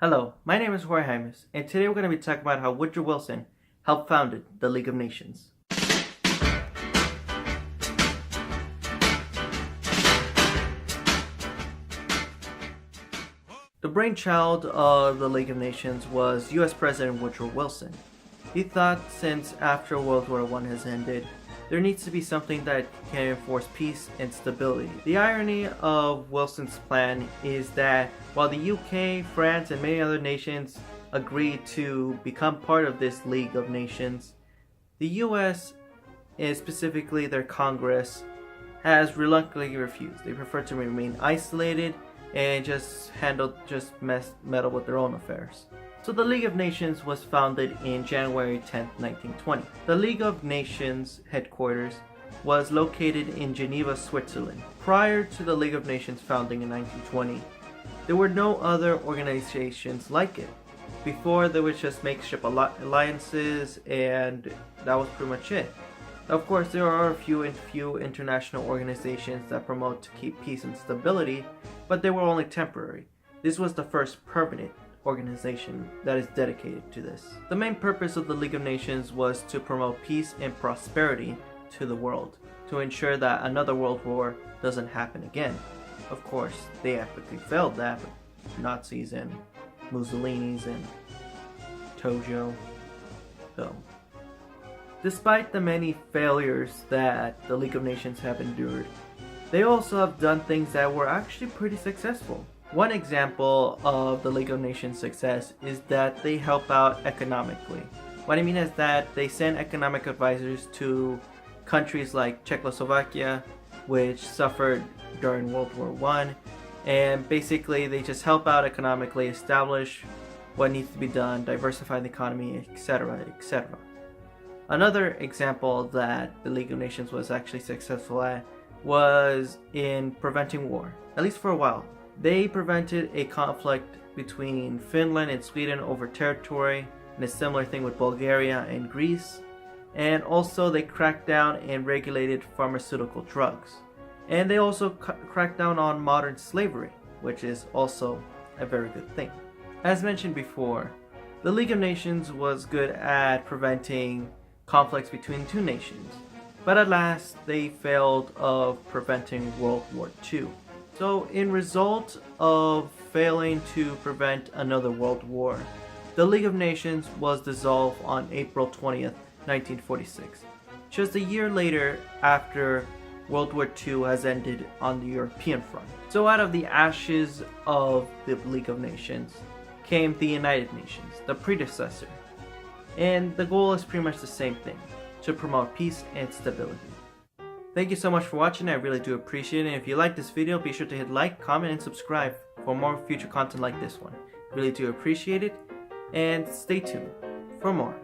Hello, my name is Roy Hymas, and today we're going to be talking about how Woodrow Wilson helped founded the League of Nations. The brainchild of the League of Nations was US President Woodrow Wilson. He thought since after World War I has ended, there needs to be something that can enforce peace and stability. The irony of Wilson's plan is that while the UK, France, and many other nations agreed to become part of this League of Nations, the US, and specifically their Congress, has reluctantly refused. They prefer to remain isolated and just meddle with their own affairs. So the League of Nations was founded in January 10, 1920. The League of Nations headquarters was located in Geneva, Switzerland. Prior to the League of Nations founding in 1920, there were no other organizations like it. Before, there was just makeshift alliances, and that was pretty much it. Of course, there are a few international organizations that promote to keep peace and stability, but they were only temporary. This was the first permanent organization that is dedicated to this. The main purpose of the League of Nations was to promote peace and prosperity to the world, to ensure that another world war doesn't happen again. Of course, they epically failed that with Nazis and Mussolini's and Tojo. So, despite the many failures that the League of Nations have endured, they also have done things that were actually pretty successful. One example of the League of Nations' success is that they help out economically. What I mean is that they send economic advisors to countries like Czechoslovakia, which suffered during World War I, and basically they just help out economically, establish what needs to be done, diversify the economy, etc., etc. Another example that the League of Nations was actually successful at was in preventing war, at least for a while. They prevented a conflict between Finland and Sweden over territory, and a similar thing with Bulgaria and Greece. And also they cracked down and regulated pharmaceutical drugs. And they also cracked down on modern slavery, which is also a very good thing. As mentioned before, the League of Nations was good at preventing conflicts between two nations, but at last they failed of preventing World War II. So in result of failing to prevent another world war, the League of Nations was dissolved on April 20th, 1946, just a year later after World War II has ended on the European front. So out of the ashes of the League of Nations came the United Nations, the predecessor. And the goal is pretty much the same thing, to promote peace and stability. Thank you so much for watching, I really do appreciate it. And if you like this video, be sure to hit like, comment, and subscribe for more future content like this one. Really do appreciate it, and stay tuned for more.